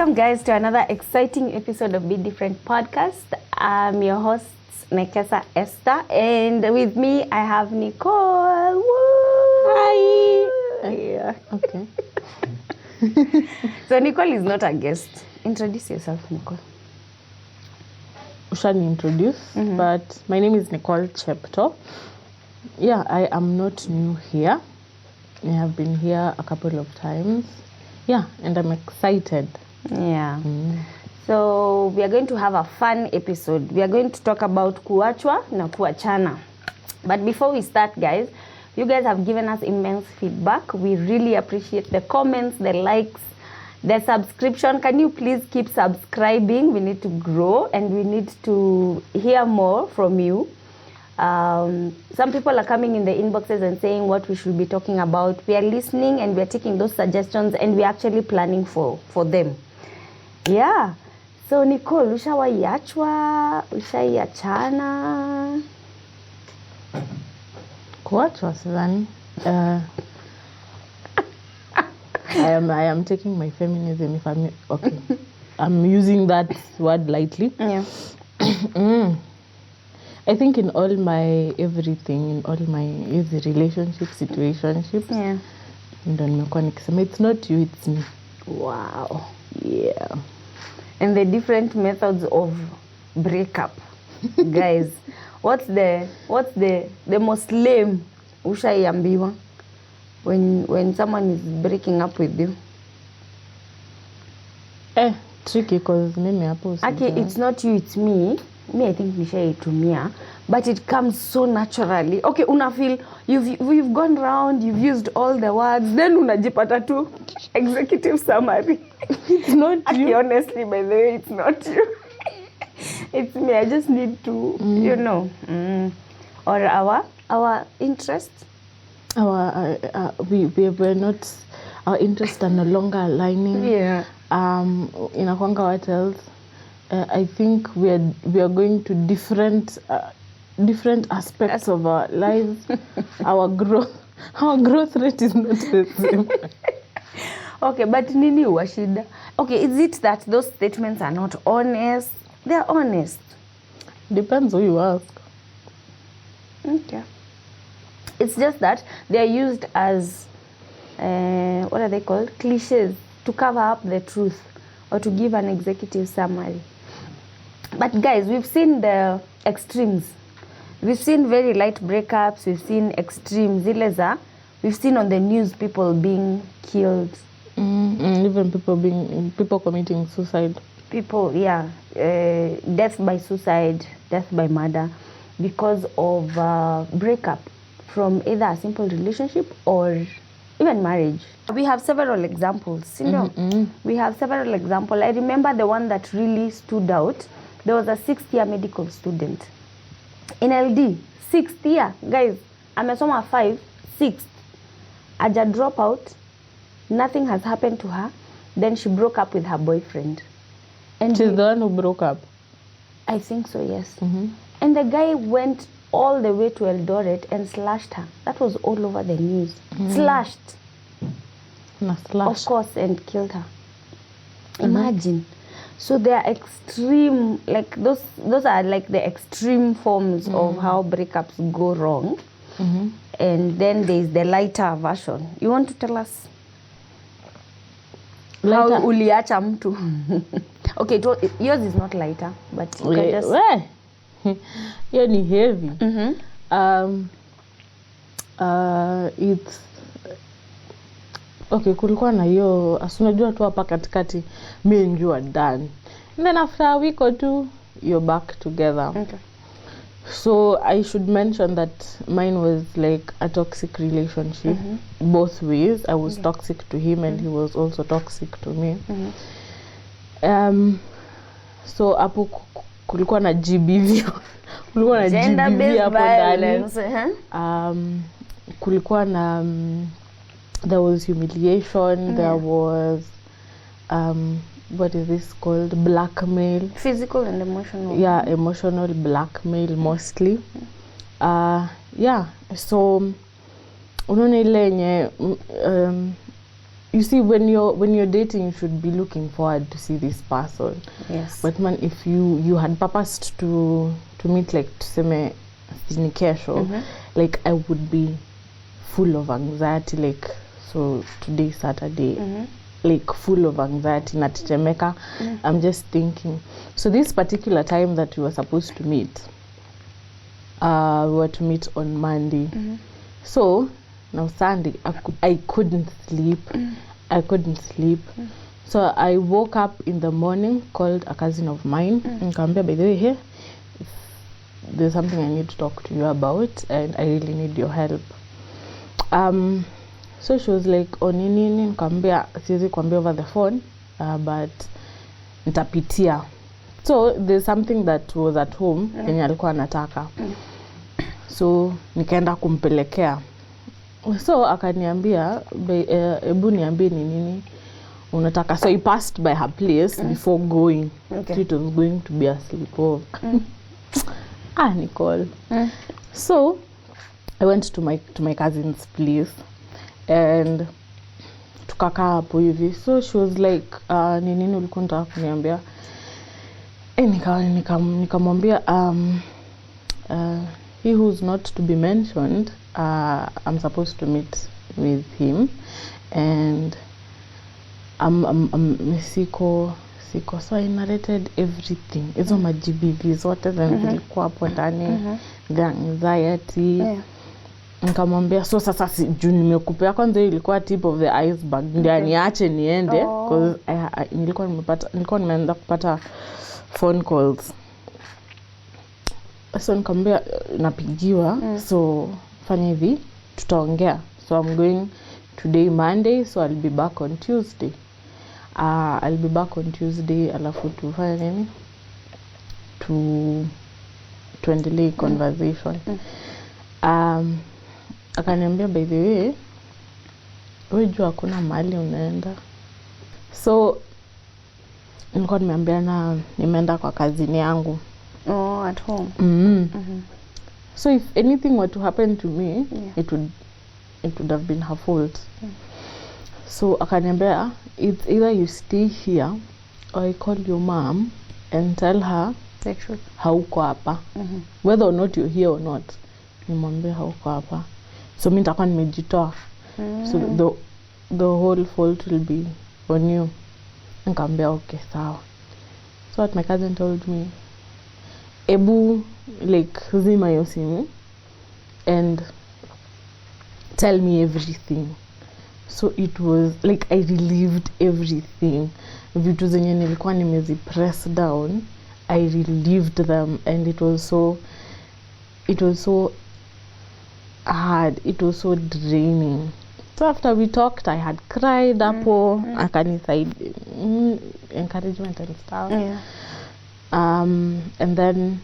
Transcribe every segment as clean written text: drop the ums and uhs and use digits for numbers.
Welcome guys to another exciting episode of Be Different Podcast. I'm your host Nekesa Esther, and with me I have Nicole. Woo! Hi. Yeah. Okay. So Nicole is not a guest. Introduce yourself, Nicole. Ushani introduce, but my name is Nicole Cheptoo. Yeah, I am not new here. I have been here a couple of times. Yeah, and I'm excited. Yeah. So we are going to have a fun episode. We are going to talk about kuachwa na kuachana. But before we start, guys, you guys have given us immense feedback. We really appreciate the comments, the likes, the subscription. Can you please keep subscribing? We need to grow and we need to hear more from you. Some people are coming in the inboxes and saying what we should be talking about. We are listening and we are taking those suggestions and we are actually planning for them. Yeah. So Nicole, ushawaiachwa, ushaiachana? Kuachwa sidhani. I am taking my feminism if I'm okay. I'm using that word lightly. Yeah. I think in all my everything, in all my relationships, situationships, Yeah. ndo nimekuwa nikisema it's not you, it's me. Wow. Yeah. And the different methods of breakup. Guys, what's the most lame ushaiambiwa when someone is breaking up with you? Tricky because mimi hapo Okay, it's not you, it's me. Me, I think nishaitumia, but it comes so naturally. Okay, una feel you've gone round, you've used all the words, then unajipata tu executive summary. It's not you. Okay, honestly, by the way, it's not you. It's me. I just need to, you know, or our interest. We're not, our interests are no longer aligning. Yeah. Inakwanga what else? I think we are going to different aspects of our lives. Our growth rate is not the same. Okay, but nini huwa shida? Okay, is it that those statements are not honest? They're honest. Depends who you ask. Okay. It's just that they're used as, what are they called? Cliches to cover up the truth or to give an executive summary. But guys, we've seen the extremes. We've seen very light breakups. We've seen extremes. We've seen on the news people being killed. Even people committing suicide. People, yeah, death by suicide, death by murder, because of breakup from either a simple relationship or even marriage. We have several examples. You know, we have several examples. I remember the one that really stood out. There was a 6th-year medical student in LD. 6th year, guys. Amesoma 5, 6th. Aja drop out. Nothing has happened to her. Then she broke up with her boyfriend. And She's the one who broke up. I think so, yes. And the guy went all the way to Eldoret and slashed her. That was all over the news. Slashed. Of course, and killed her. Imagine. So they are extreme, like those are like the extreme forms of how breakups go wrong. And then there is the lighter version. You want to tell us? Lighter. How uliacha mtu? Okay, yours is not lighter, but you can just... Hiyo ni heavy. It's okay, kulikuwa na hiyo asunajua tu hapa katikati me and you are done. And then after a week or two you're back together. Okay. So I should mention that mine was like a toxic relationship both ways. I was toxic to him and he was also toxic to me. So hapo kulikuwa na GBV. Kulikuwa na GBV hapo ndani. Kulikuwa na there was humiliation, there was what is this called, blackmail, physical and emotional. Yeah, emotional blackmail mostly. Yeah, so unaona ile yenye you see, when you're dating, you should be looking forward to see this person. Yes. But man, if you had purposed to meet, like tuseme ni kesho, like I would be full of anxiety, like, so today Saturday, like full of anxiety, natetemeka. I'm just thinking. So this particular time that we were supposed to meet, we were to meet on Monday. So now Sunday, I couldn't sleep. I couldn't sleep. So I woke up in the morning, called a cousin of mine, and Kambia, by the way, hey, there's something I need to talk to you about, and I really need your help. So she was like, oh, nini, Kambia, siwezi kuambia over the phone, but nitapitia. So there's something that was at home, yenye alikuwa anataka. So nikaenda kumpelekea. So akaniambia, ebu niambie ni nini unataka. So he passed by her place before going. Okay. It was going to be a sleepover. Nicole. So I went to my cousin's place and tukakaa hapo hivi. So she was like, ni nini ulikuwa unataka kuniambia? Nikamwambia he who's not to be mentioned, I'm supposed to meet with him, and siko. So I narrated everything. Hizo majibivi zote zilikuwa hapo ndani, the anxiety. Nikamwambia, so sasa juu nimekupea kwanza, ilikuwa tip of the iceberg, ndio niache niende, because nilikuwa nimeanza kupata phone calls. So nikamwambia napigiwa, so fanya hivi, tutaongea. So I'm going today Monday, so I'll be back on Tuesday. Alafu tufanye nini? Tuendelee conversation. Akaniambia, by the way, wewe jua hakuna mahali unaenda. So nilikuwa nimeambia nimeenda kwa kazini yangu. Oh, at home. So if anything were to happen to me, it would have been her fault. So akaniambia, it's either you stay here or I call your mom and tell her hauko hapa. Whether or not you're here or not, nimwambie hauko hapa. So mimi nitakuwa nimejitoa. So the whole fault will be on you. Nikamwambia okay, sawa. So what my cousin told me, ebu like zima hiyo simu and tell me everything. So it was like I relieved everything. Vitu zenye nilikuwa nimezipress down, I relieved them, and it was so hard. It was so draining. So after we talked, I had cried hapo, akanisaidia encouragement and stuff. And then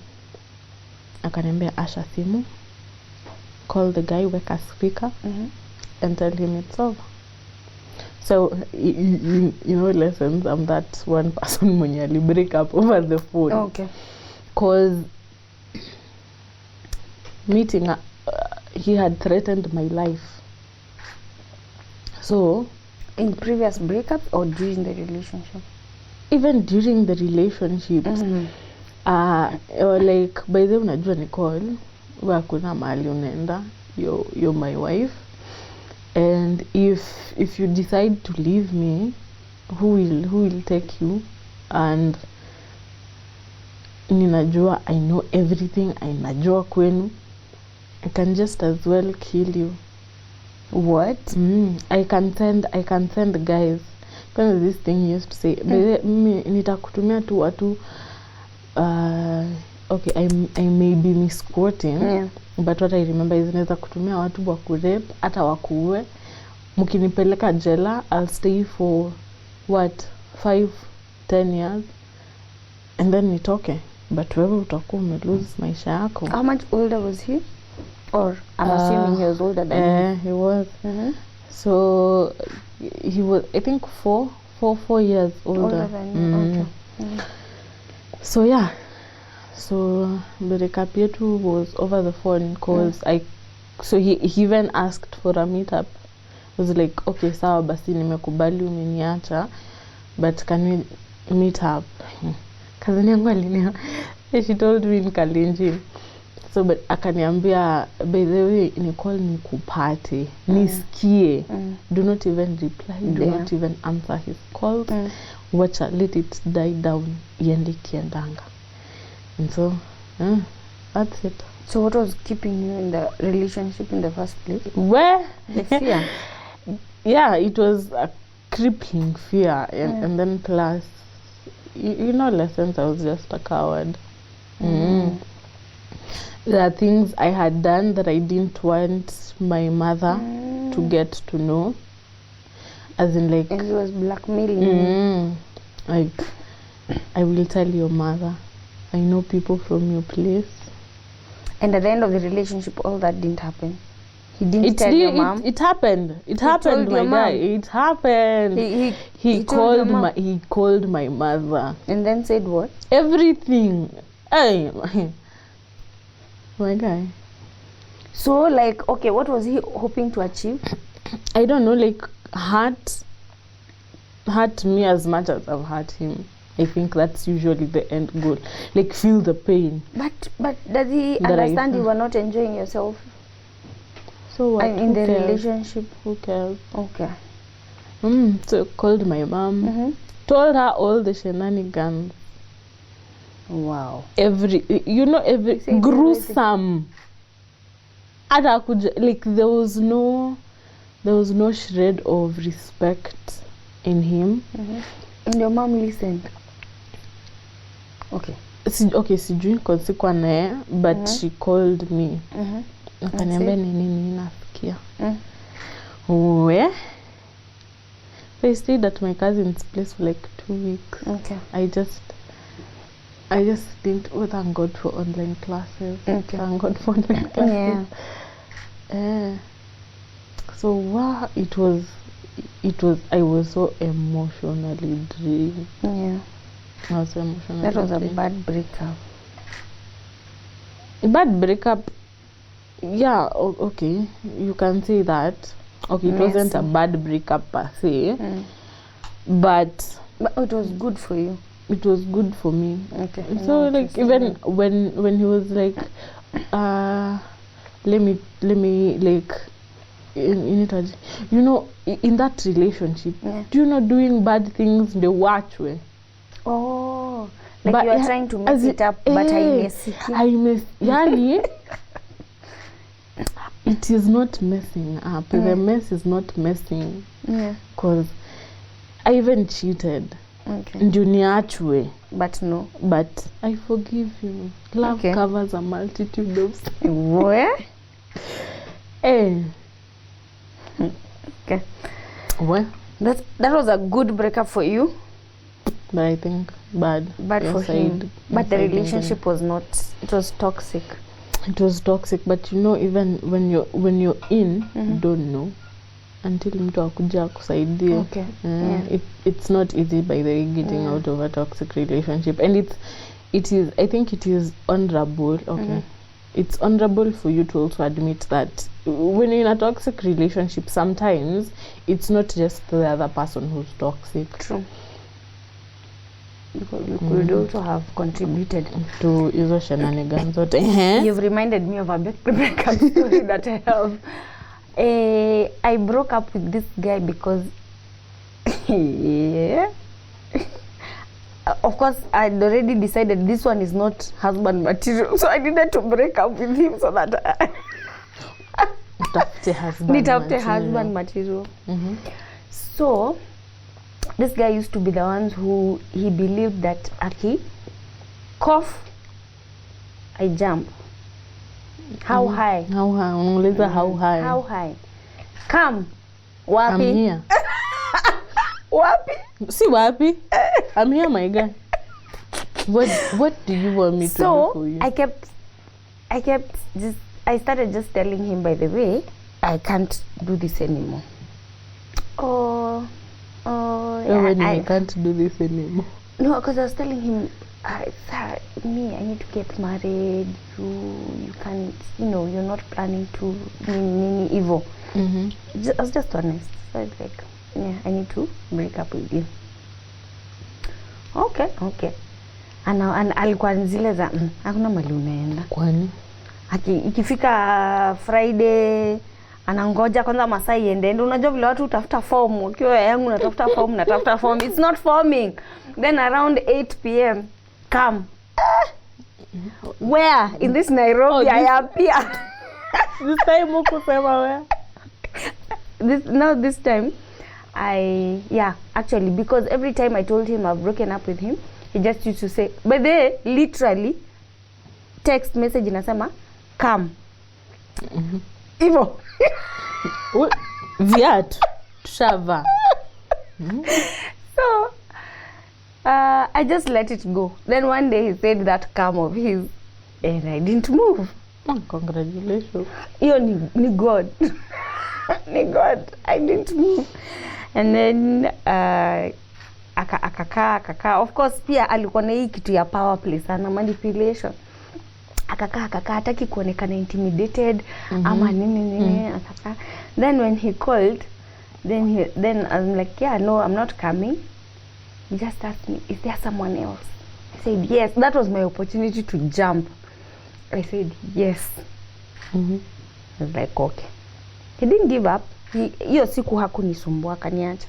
akaniambia, asha simu, call the guy, weka speaker, and tell him it's over. So you know lessons, I'm that one person mwenye ali break up over the phone. Okay. Cause meeting he had threatened my life. So in previous breakups or during the relationship? Even during the relationships. Like by the way, unajua Nicole, wewe kuna mahali unaenda, you're my wife, and if you decide to leave me, who will take you? And ninajua, I know everything, I najua kwenu, I can just as well kill you. What? I can send guys. Because this thing he used to say, nitakutumia tu watu, okay, I may be misquoting, but what I remember is naweza kutumia watu wa kurape, hata wakuue, mkinipeleka jela, I'll stay for what, 5-10 years, and then nitoke. But wewe utakuwa umelose maisha yako. How much older was he? Or I'm assuming he was older than you. He was. So he was, I think, 4 years older than you. Okay. So yeah, so the recap yetu was over the phone, because so he even asked for a meetup was like, okay, sawa basi nimekubali umeniacha, but can we meet up? Cousin yangu alinia, she told me in Kalenjin. So but akaniambia, by the way, Nicole nikupate, nisikie. Do not even reply, do not even answer his calls. Watch her, let it die down, iende kiendanga. And so, that's it. So what was keeping you in the relationship in the first place? Where? The fear. Yeah, it was a crippling fear. And then plus, you know, lessons, I was just a coward. There are things I had done that I didn't want my mother to get to know. As in, like... And he was blackmailing. Like, I will tell your mother, I know people from your place. And at the end of the relationship, all that didn't happen. He didn't tell your mom. It happened. It happened, my guy. It happened. He called my mother. And then said what? Everything. Hey, my guy. So, like, okay, what was he hoping to achieve? I don't know, like, hurt me as much as I've hurt him. I think that's usually the end goal. Like, feel the pain. But does he understand you were not enjoying yourself? So what? In the relationship? Who cares? Okay. So called my mom, told her all the shenanigans. Wow. Every gruesome. Like there was no shred of respect in him. And your mom listened. Okay. Sijui kwa sikuwa naye, but she called me. Akaniambia nini nafikia. I stayed at my cousin's place for like 2 weeks. Okay. I just think, thank God for online classes. Okay. Thank God for online classes. Yeah. So wow, it was I was so emotionally drained. Yeah. I was so emotionally That was drained. a bad breakup. Bad breakup. Yeah, okay. You can say that. Okay, it wasn't a bad breakup per se. But it was good for you. It was good for me. Okay. So like even when he was like let me like you know, in that relationship, do you know doing bad things the watch way? Oh, like but you are trying to mess it up, but I miss yani it is not messing up. The mess is not messing. Because I even cheated. Okay. Ndio niachwe. But no. But I forgive you. Love covers a multitude of sins. Where? Okay. Well, that was a good breakup for you. But I think bad for him. But the relationship was not. It was toxic. It was toxic, but you know, even when you're in, you don't know until mtu akuja kusaidia. Okay. It's not easy, by the way, getting out of a toxic relationship, and I think it is honorable. Okay. It's honorable for you to also admit that when you're in a toxic relationship, sometimes it's not just the other person who's toxic. True. Because you could also have contributed to hizo shenanigans. You've reminded me of a breakup story that I have. I broke up with this guy because of course I'd already decided this one is not husband material, so I needed to break up with him so that nitafute husband material. So this guy used to be the ones who he believed that aki cough I jump. How high? How high? How high? Come. Wapi? I'm here. Wapi? See wapi? I'm here, my guy. What do you want me to do for you? I started just telling him, by the way, I can't do this anymore. I can't do this anymore. No, because I was telling him, I need to get married. You can't, you're not planning to nini evil. I was just honest. So it's like, yeah, I need to break up with you. Okay. And alikuwa zile za hakuna mali unaenda. Kwani? Ikifika Friday anangoja kwanza masaa iende. Unajua vile watu utafuta form, ukiwa yangu natafuta form. It's not forming. Then around 8 p.m. come. Where? In this Nairobi I appear. This time uko sema where? This time actually, because every time I told him I've broken up with him, he just used to say, but they literally text message inasema come. Hivyo. Viatu tushava. So I just let it go. Then one day he said that come of his and I didn't move. Congratulations. Hiyo ni God. Ni God. I didn't move. And then akakaa. Of course pia alikuwa na hii kitu ya power play sana, manipulation. Akakaa hataki kuonekana intimidated ama nini akakaa. Then when he called, then I'm like, yeah, no, I'm not coming. He just asked me, is there someone else? I said yes. That was my opportunity to jump. I said yes. I was like, okay. He didn't give up. Hiyo siku hakunisumbua, akaniacha.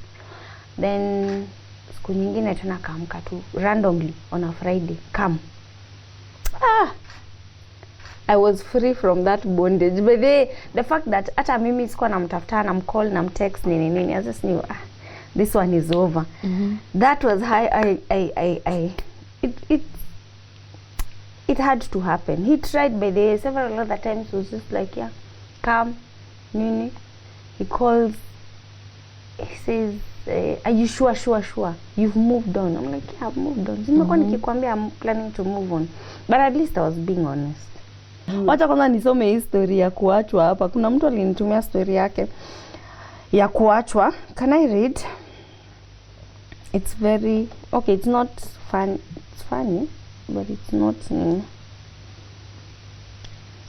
Then siku nyingine tena kaamka tu randomly on a Friday, come. I was free from that bondage. But the fact that hata mimi sikuwa namtafuta, namcall, namtext nini, I just knew this one is over. That was how it had to happen. He tried by the several other times. He was just like, yeah, come, nini. He calls, he says, are you sure you've moved on? I'm like, yeah, I've moved on. Nimekuwa nikikwambia I'm planning to move on, but at least I was being honest. Wacha kwanza nisome hii story ya kuachwa hapa. Kuna mtu alinitumia story yake ya kuachwa. Can I read? It's very okay. It's not fun. It's funny, but it's not.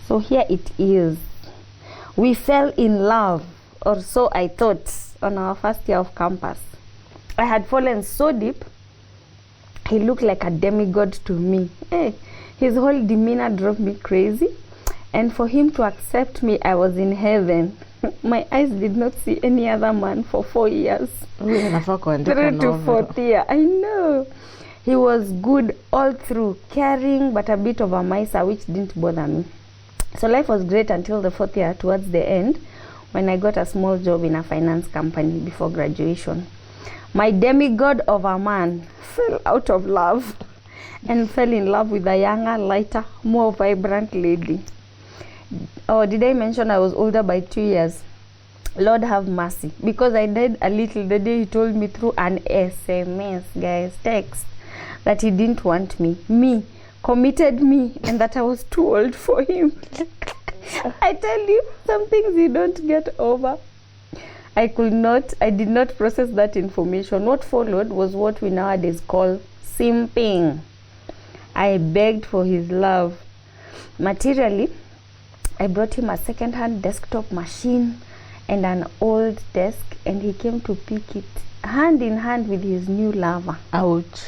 So here it is. We fell in love, or so I thought, on our first year of campus. I had fallen so deep. He looked like a demigod to me. Hey, his whole demeanor drove me crazy. And for him to accept me, I was in heaven. My eyes did not see any other man for 4 years. 3 to 4th year. I know. He was good all through, caring, but a bit of a miser, which didn't bother me. So life was great until the 4th year, towards the end, when I got a small job in a finance company before graduation. My demigod of a man fell out of love and fell in love with a younger, lighter, more vibrant lady. Oh, did I mention I was older by 2 years? Lord have mercy. Because I died a little the day he told me through an SMS, guys, text, that he didn't want me, committed me, and that I was too old for him. I tell you, some things you don't get over. I did not process that information. What followed was what we nowadays call simping. I begged for his love. Materially, I brought him a second-hand desktop machine and an old desk, and he came to pick it hand in hand with his new lover. Ouch.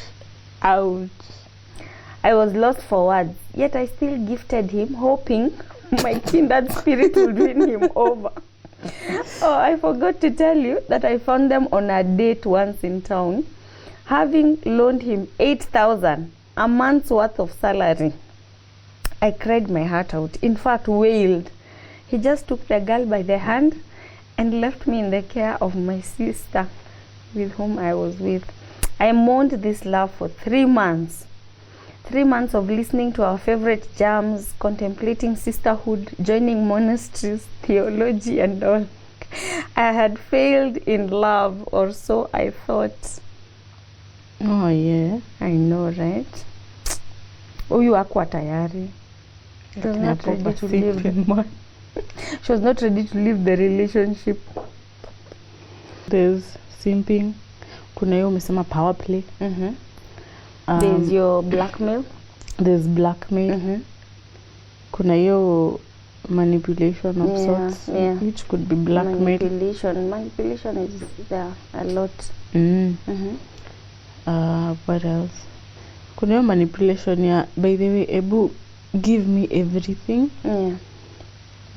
I was lost for words, yet I still gifted him, hoping my kindred spirit would win him over. Oh, I forgot to tell you that I found them on a date once in town, having loaned him 8,000, a month's worth of salary. I cried my heart out, in fact wailed. He just took the girl by the hand and left me in the care of my sister with whom I was with. I mourned this love for 3 months. 3 months of listening to our favorite jams, contemplating sisterhood, joining monasteries, theology and all. I had failed in love, or so I thought. Oh yeah, I know, right? Huyu hakuwa tayari. She was not ready to leave. She was not ready to leave the relationship. There's simping. Kuna hiyo umesema power play. There's your blackmail. There's blackmail. Kuna hiyo manipulation of sorts, which could be blackmail. Manipulation is there a lot. What else? Kuna hiyo manipulation ya, by the way, ebu give me everything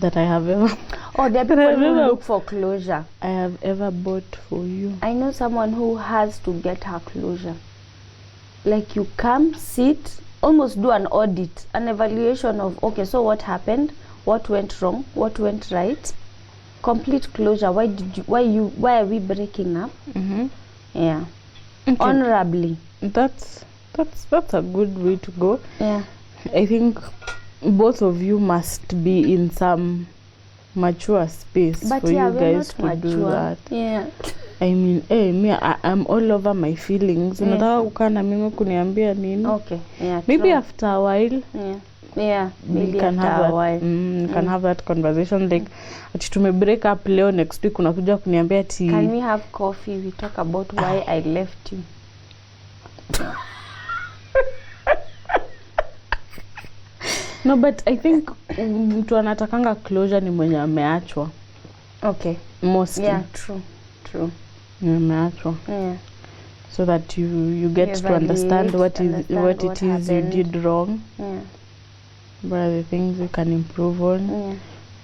that I have ever There are people who look for closure. I have ever bought for you. I know someone who has to get her closure. Like, you come, sit, almost do an audit, an evaluation of, okay, so what happened, what went wrong, what went right, complete closure. Why are we breaking up? Yeah. Okay. Honorably. That's a good way to go. Yeah. I think both of you must be in some mature space for you guys to do that. Yeah. I mean, I'm all over my feelings. Unataka kukaa na mimi kuniambia nini? Okay. Yeah. Maybe after a while. Yeah. Maybe can have a while. Can have that conversation, like ati tume break up leo, next week unakuja kuniambia ati can we have coffee, we talk about why I left you. No, but I think mtu anatakanga closure ni mwenye ameachwa. Okay. Mostly. Yeah, true. Ameachwa. Yeah. So that you get to understand what it is you did wrong. Yeah. What are the things you can improve on? Yeah.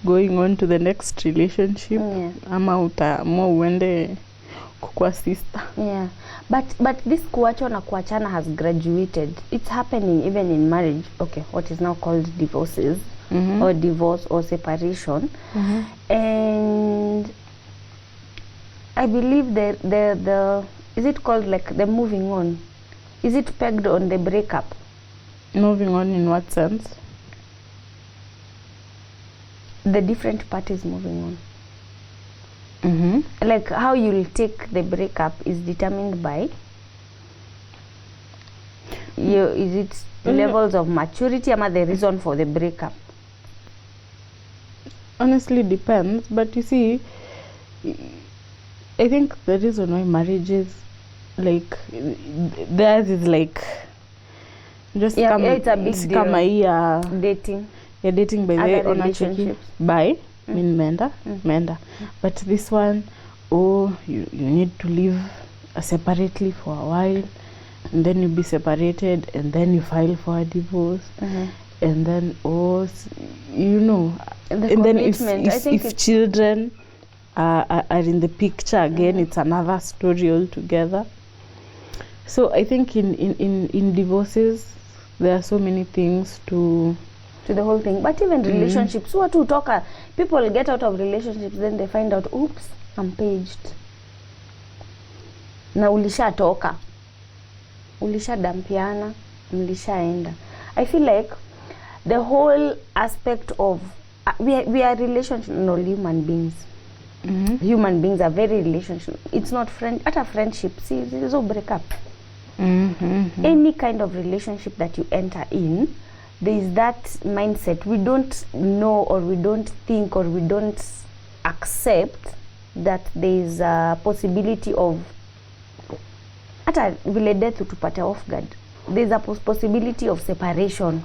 Going on to the next relationship. Yeah. Ama utaamua uende kukua sister. Yeah. But this kuachwa na kuachana has graduated. It's happening even in marriage. Okay, what is now called divorces, or divorce or separation. And I believe the is it called like the moving on? Is it pegged on the breakup? Moving on in what sense? The different parties moving on. Like how you'll take the breakup is determined by is it levels of maturity or the reason for the breakup? Honestly depends, but you see, I think the reason why marriages, like theirs is like just it's a big deal. Dating. Yeah, dating by the way, relationships. Bye. Menda. But this one, you need to live separately for a while, and then you be separated, and then you file for a divorce, and then and then if children are in the picture again, it's another story altogether. So I think in divorces there are so many things to the whole thing. But even relationships, people get out of relationships, then they find out, oops, I'm paged. Na ulishatoka, ulishadampiana, mlishaenda. I feel like the whole aspect of we are relational human beings. Human beings are very relational. It's not at a friendship. See, there's no breakup. Any kind of relationship that you enter in, there is that mindset. We don't know, or we don't think, or we don't accept that there is a possibility of hata vile death tupate off guard. There is a possibility of separation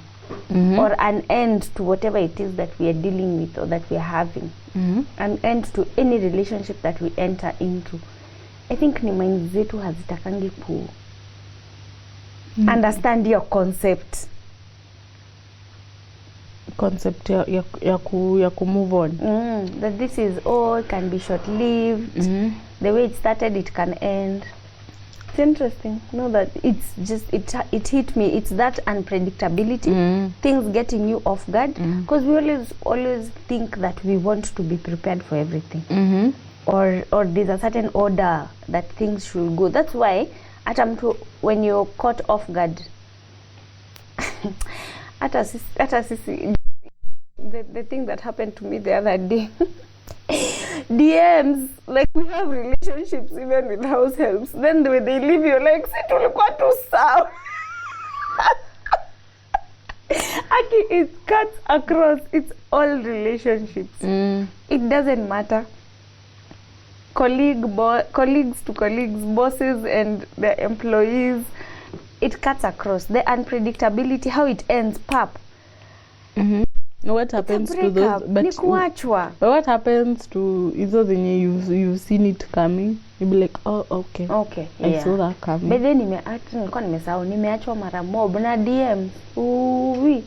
or an end to whatever it is that we are dealing with or that we are having. An end to any relationship that we enter into. I think ni mind zetu hazitakangi ku understand your concept ya ku move on. That this is it can be short lived. The way it started, it can end. It's interesting. No, that it's just it hit me. It's that unpredictability, things getting you off guard, because we always think that we want to be prepared for everything, or there's a certain order that things should go. That's why when you're caught off guard, the thing that happened to me the other day. DMs, like we have relationships even with house helps. Then when they leave you, like, si tulikuwa tu sawa. It cuts across. It's all relationships. It doesn't matter. Colleagues to colleagues, bosses and their employees. It cuts across. The unpredictability, how it ends, pap. What happens to those? Ni kuachwa. But what happens to hizo zenye you've seen it coming? You be like, oh, okay. Okay. I saw that coming. But then nilikuwa nimesahau nimeachwa mara mob na DM. Uwi.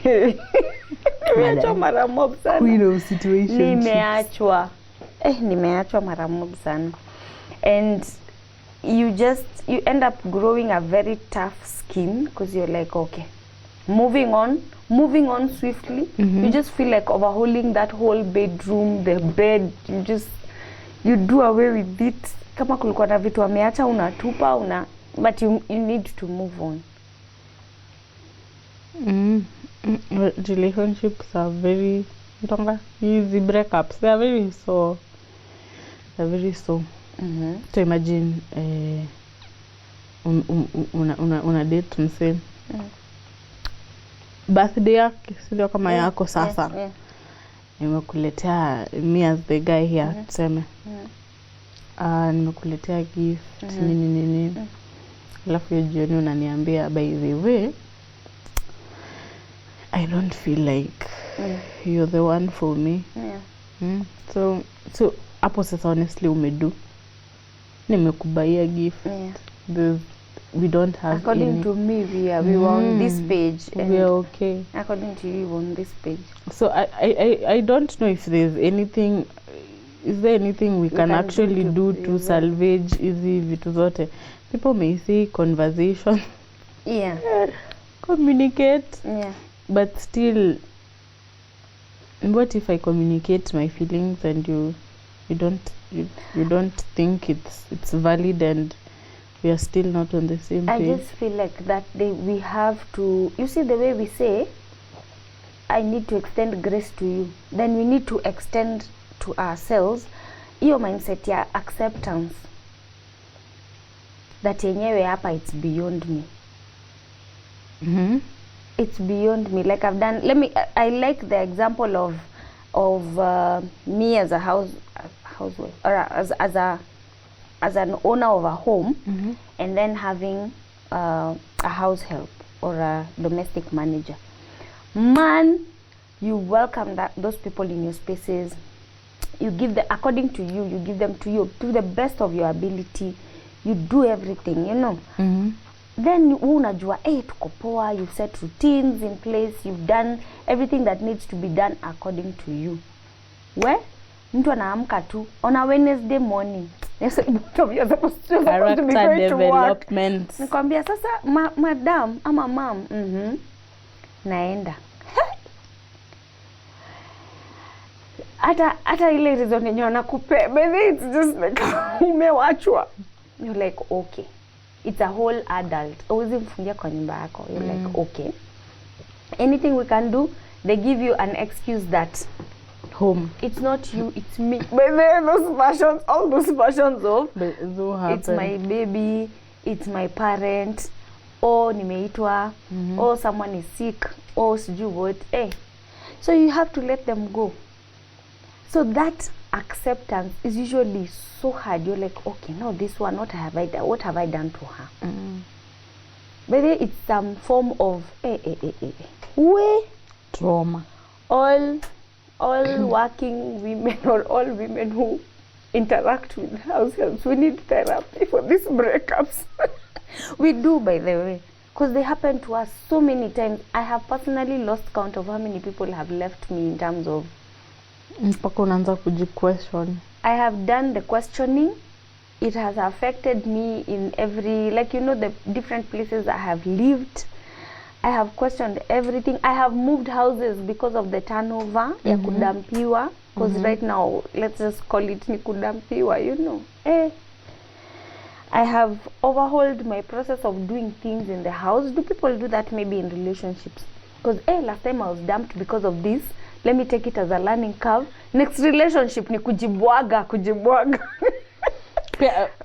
Nimeachwa mara mob sana. Queen of situations. Nimeachwa mara mob sana. And you end up growing a very tough skin because you're like, okay, moving on swiftly. You just feel like overhauling that whole bedroom, the bed. You do away with it. Kama kulikuwa na vitu ameacha unatupa but you need to move on. Relationships are very easy breakups. They are very so. So imagine una date msee. Birthday yake sio kama yako sasa. Nimekuletea me as the guy here tuseme. Nimekuletea gift nini. Alafu hiyo jioni unaniambia by the way I don't feel like you're the one for me. So hapo sasa honestly umedu. Nimekubaia gift. We don't have according to me we were on this page and we are okay. According to you on this page. So I don't know if there's anything. Is there anything we can actually do to salvage hizi vitu zote? People may say conversation. Communicate. But still, what if I communicate my feelings and you don't think it's valid and we are still not on the same page? I just feel like that we have to, you see the way we say I need to extend grace to you, then we need to extend to ourselves hiyo mindset ya acceptance that yenyewe hapa it's beyond me. It's beyond me. Like I've done, I like the example of me as a housewife or as an owner of a home, and then having a house help or a domestic manager. Man, you welcome those people in your spaces. You give them according to you. You give them to the best of your ability. You do everything, you know. Then unajua tuko poa, you've set routines in place, you've done everything that needs to be done according to you. Mtu anaamka tu on a Wednesday morning. You're supposed to be going to work. Nikwambia sasa madam ama mom, naenda. Hata ile reason yenyewe nakupe, maybe it's just like umewachwa. You're like, okay. It's a whole adult. Always mfungia kwa nyumba yako. You're like, okay. Anything we can do, they give you an excuse that home. It's not you, it's me. But then all those versions of it's my baby, it's my parent, or nimeitwa, or someone is sick, or sijui what. So you have to let them go. So that acceptance is usually so hard. You're like, okay, no, this one, what have I done to her? Maybe it's some form of trauma. All working women or all women who interact with households, we need therapy for these breakups. We do, by the way, because they happen to us so many times. I have personally lost count of how many people have left me in terms of mpaka unaanza kuji-question. I have done the questioning. It has affected me in every, like, you know, the different places I have lived. I have questioned everything. I have moved houses because of the turnover ya kudampiwa. Because right now, let's just call it ni kudampiwa, you know. I have overhauled my process of doing things in the house. Do people do that maybe in relationships? Because last time I was dumped because of this. Let me take it as a learning curve. Next relationship ni kujibwaga.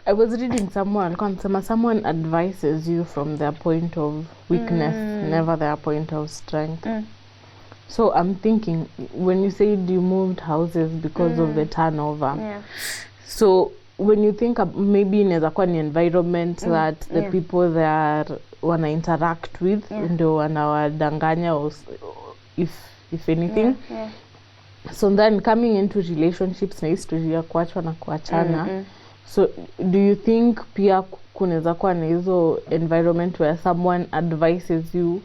I was reading someone advises you from their point of weakness, never their point of strength. So I'm thinking, when you said you moved houses because of the turnover, so when you think maybe inaweza kuwa ni environment that the people there wana interact with, ndio wanawadanganya if anything. So then coming into relationships na history ya kuachwa na kuachana. So do you think pia kunaweza kuwa na hizo environment where someone advises you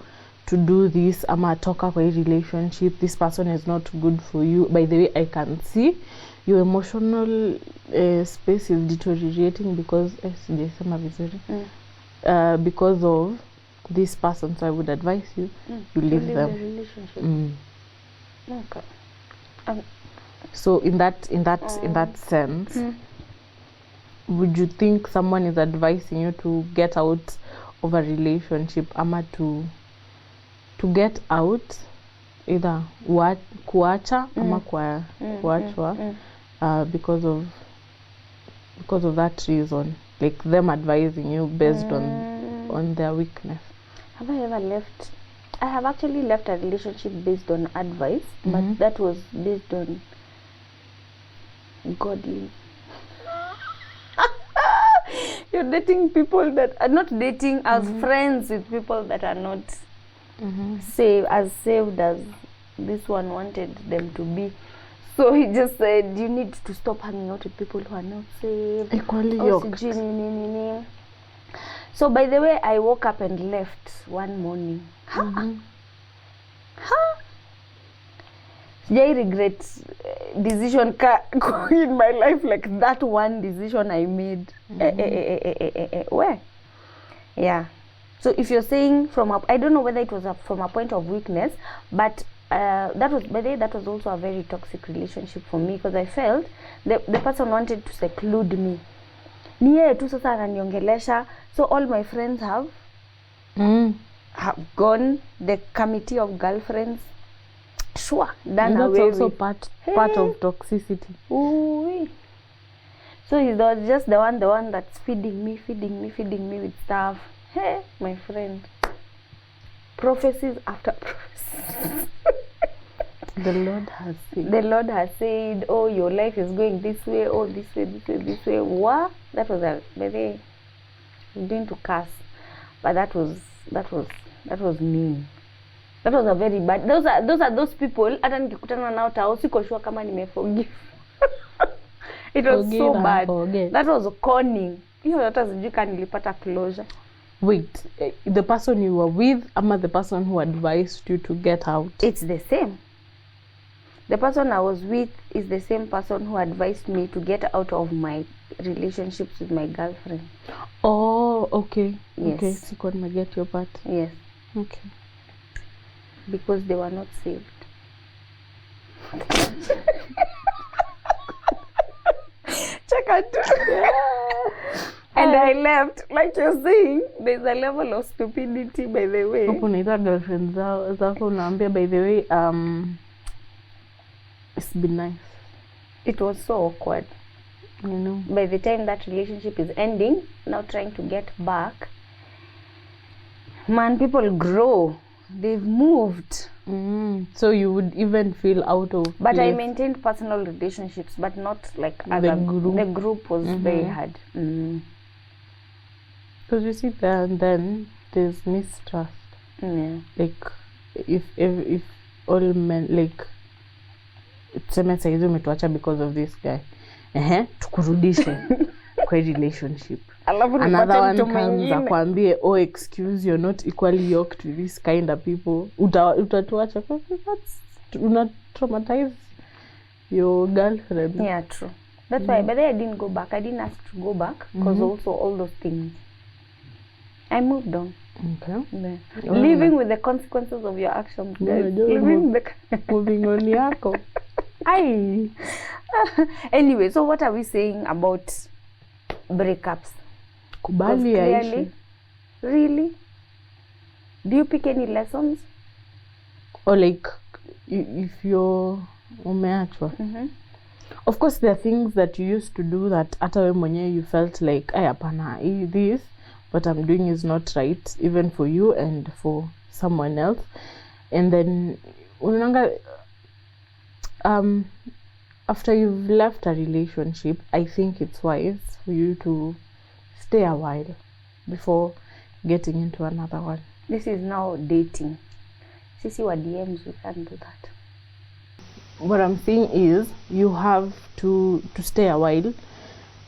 to do this ama atoka kwa hii relationship, this person is not good for you, by the way I can see your emotional space is deteriorating because sijasema vizuri because of this person, so I would advise you you leave them. The relationship. Okay. So in that sense, would you think someone is advising you to get out of a relationship ama to get out, either kuacha ama kuachwa because of that reason, like them advising you based on their weakness? Have I ever left? I have actually left a relationship based on advice, but that was based on godly. You're dating people that are not dating as friends with people that are not saved as this one wanted them to be. So he just said, you need to stop hanging out with people who are not saved. Equally yoked. So by the way, I woke up and left one morning. I regret decision in my life like that one decision I made. Where? Yeah. So if you're saying I don't know whether it was from a point of weakness, but that was also a very toxic relationship for me because I felt the person wanted to seclude me. Ni yeye tu sasa ananiongelesha, so all my friends have gone. The committee of girlfriends, sure, done and away that's also with. part of toxicity. Ooh. So he's just the one that's feeding me with stuff. Hey, my friend. Prophecies after prophecies. The Lord has said. The Lord has said, oh, your life is going this way, oh, this way. What? That was by the way, I was going to curse, but that was mean. That was a very bad. Those are those people. Hata nikikutana nao tao siko sure kama nimeforgive. It was Forgive so and bad. forget. That was conning. Hiyo hata sijui kama nilipata closure. Wait, the person you were with ama the person who advised you to get out? It's the same. The person I was with is the same person who advised me to get out of my relationships with my girlfriend. Oh, okay. Yes. Okay, siko get your part. Yes. Okay. Because they were not saved. Check out. And I left. Like you're saying, there's a level of stupidity, by the way. Hapo naita girlfriend zako unaambia, by the way, it's been nice. It was so awkward. You know. By the time that relationship is ending, now trying to get back, man, people grow. They've moved. So you would even feel out of But place. I maintained personal relationships, but not like The group. The group was very hard. Because you see there and then there's mistrust. Yeah. Like if all men, like tuseme saizi umetuacha because of this guy, tukurudishe kwa relationship. Another one comes akwambie, oh, excuse, you're not equally yoked with this kind of people. Utatuacha. That's not traumatize your girlfriend. Yeah, true. That's why, but then I didn't go back. I didn't ask to go back because also all those things. I moved on. Okay. Yeah. Living with the consequences of your actions, guys. Moving on yako. Aye. Anyway, so what are we saying about breakups? Kubali Clearly, really? Do you pick any lessons? Or like, if you're umeachwa. Of course, there are things that you used to do that hata wewe mwenyewe you felt like, hapana, this what I'm doing is not right, even for you and for someone else. And then, after you've left a relationship, I think it's wise for you to stay a while before getting into another one. This is now dating. Sisi wa DMs, we can't do that. What I'm saying is you have to stay a while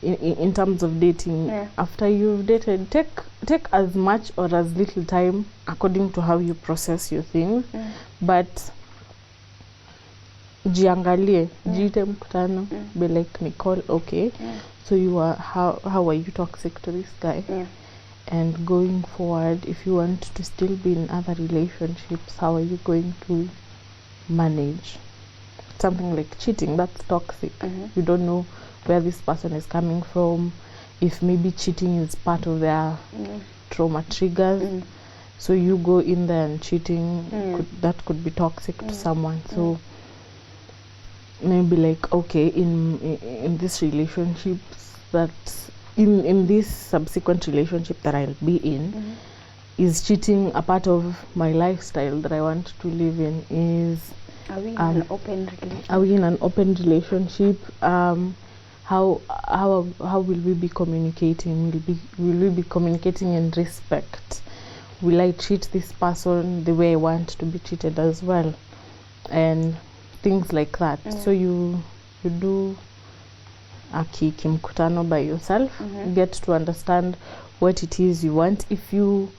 in terms of dating. Yeah. After you've dated, take as much or as little time according to how you process your things. But jiangalie, jiite mkutano, be like, Nicole, okay, so you are, how are you toxic to this guy? And going forward, if you want to still be in other relationships, how are you going to manage something like cheating? That's toxic. You don't know where this person is coming from, if maybe cheating is part of their trauma triggers. So you go in there and cheating, that could be toxic to someone. So maybe like, okay, in this relationships that in this subsequent relationship that I'll be in, is cheating a part of my lifestyle that I want to live in? Are we in an open relationship? Are we in an open relationship? How will we be communicating? Will we be communicating in respect? Will I treat this person the way I want to be treated as well? And things like that. So you do a kimkutano by yourself, get to understand what it is you want. If you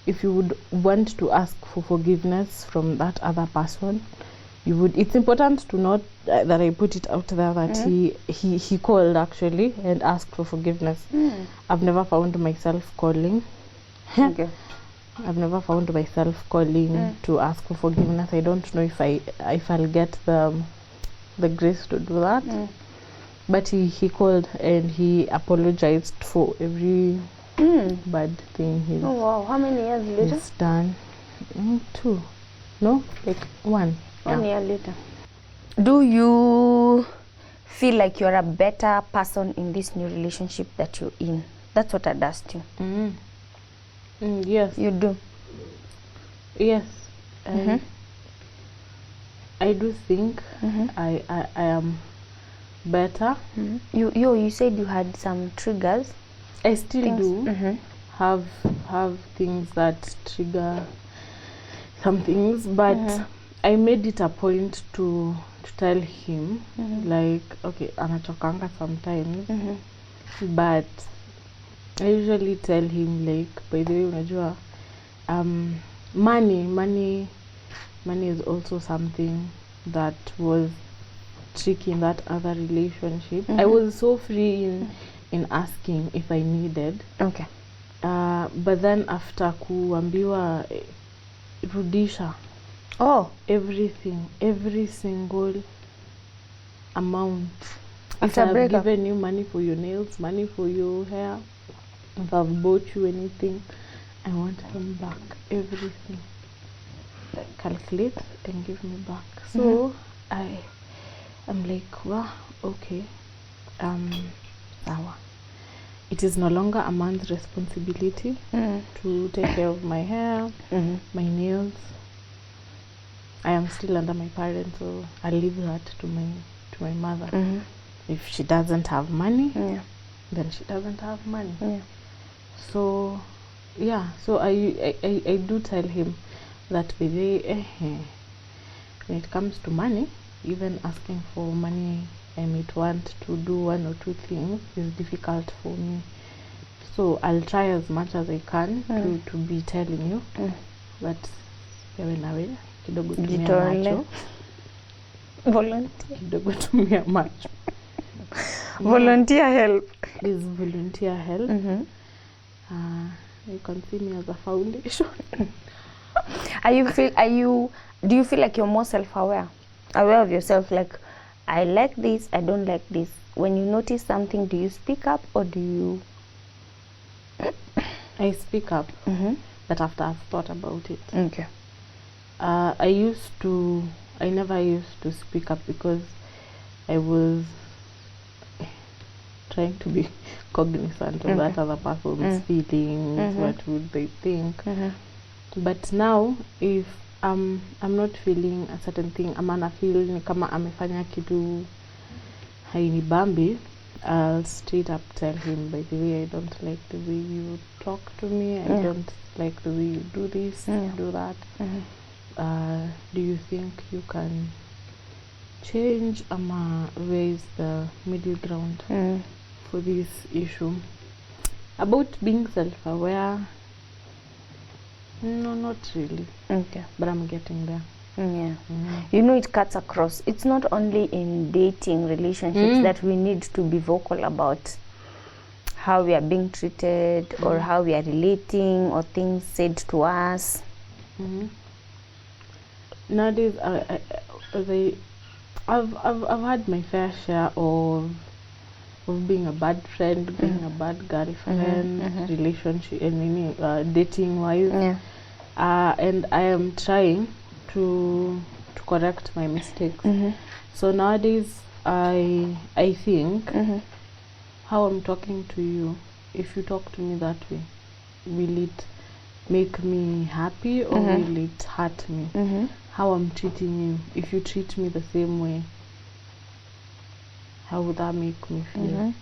would want to ask for forgiveness from that other person, you would. It's important to note that I put it out there that he called actually and asked for forgiveness. I've never found myself calling. Okay. I've never found myself calling to ask for forgiveness. I don't know if I'll get the grace to do that. But he called and he apologized for every bad thing he's How many years later? done. 2. No, like 1. 1 year later. Do you feel like you're a better person in this new relationship that you're in? That's what I'd asked you. Yes. You do? Yes. I do think I am better. You said you had some triggers. I still do have things that trigger some things, but I made it a point to tell him like, okay, anachokanga sometimes, but I usually tell him like, by the way, unajua, money is also something that was tricky in that other relationship. I was so free in asking if I needed. Okay. But then after kuambiwa rudisha everything, every single amount. After if I've breakup, given you money for your nails, money for your hair, if I've bought you anything, I want them back. Everything. Calculate and give me back. So I'm like, well, okay, sawa. It is no longer a man's responsibility to take care of my hair, my nails. I am still under my parents, so I leave that to my mother. If she doesn't have money, then she doesn't have money. So yeah, so I do tell him that when it comes to money, even asking for money, I might want to do 1 or 2 things is difficult for me. So I'll try as much as I can to be telling you, but yawe nawe kidogo tumia macho. Volunteer. Kidogo tumia macho. Volunteer help. Please volunteer help. You can see me as a foundation. Do you feel like you're more self-aware? Aware of yourself, like, I like this, I don't like this. When you notice something, do you speak up or do you? I speak up, but after I've thought about it. Okay. I never used to speak up because I was trying to be cognizant of that other person's feelings, what would they think. But now, if I'm not feeling a certain thing, ama feel ni kama amefanya kitu hainibambi, I'll straight up tell him, by the way, I don't like the way you talk to me, I don't like the way you do this, do that. do you think you can change ama raise the middle ground for this issue about being self-aware? No, not really. Okay. But I'm getting there. Yeah. You know, it cuts across. It's not only in dating relationships that we need to be vocal about how we are being treated or how we are relating or things said to us. Nowadays, I've had my fair share of being a bad friend, being a bad girlfriend, relationship, and dating wise. Yeah. And I am trying to correct my mistakes. So nowadays, I think how I'm talking to you, if you talk to me that way, will it make me happy or will it hurt me? How I'm treating you, if you treat me the same way, how would that make me feel?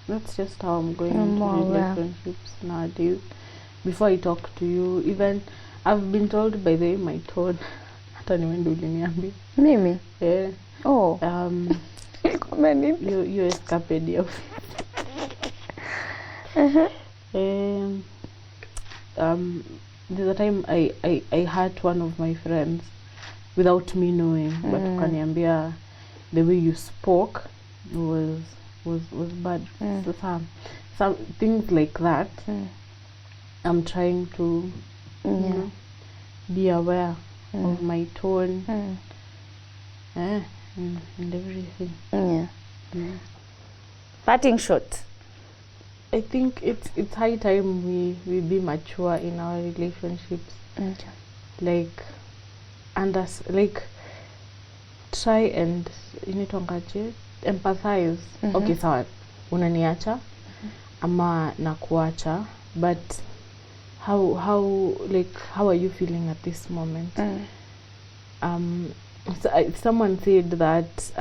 That's just how I'm going into relationships nowadays. Before I talk to you, even I've been told by the way my tone, hata ni wewe ndio uliniambia. Mimi? Oh. You escaped you. There's a time I hurt one of my friends without me knowing, but ukaniambia the way you spoke was bad. So some things like that. I'm trying to you know, be aware of my tone and everything. Parting shot. I think it's high time we be mature in our relationships. Like try and empathize. Okay, sawa, unaniacha ama nakuacha, but how are you feeling at this moment? Someone said that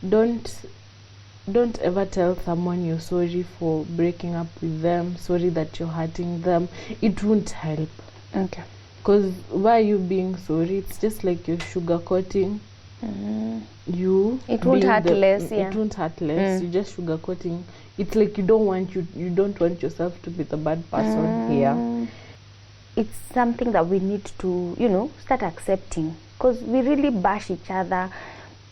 don't ever tell someone you're sorry for breaking up with them, sorry that you're hurting them. It won't help. Okay. Because why are you being sorry? It's just like you're sugarcoating. It won't hurt less. It won't hurt less. You're just sugarcoating. It's like you don't want yourself to be the bad person here. It's something that we need to, start accepting, because we really bash each other.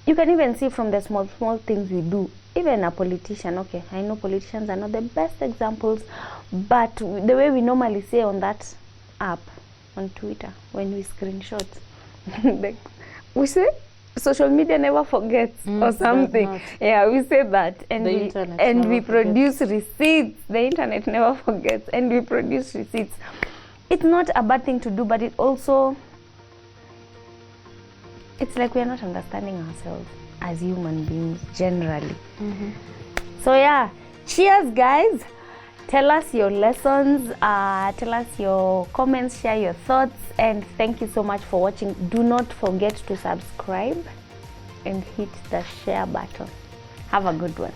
You can even see from the small things we do. Even a politician, okay, I know politicians are not the best examples, but the way we normally say on that app, on Twitter, when we screenshot, we say, social media never forgets or something. Yeah, we say that, and we produce receipts. The internet never forgets, and we produce receipts. It's not a bad thing to do, but it also, it's like we are not understanding ourselves as human beings generally. So yeah, cheers guys. Tell us your lessons, tell us your comments, share your thoughts, and thank you so much for watching. Do not forget to subscribe and hit the share button. Have a good one.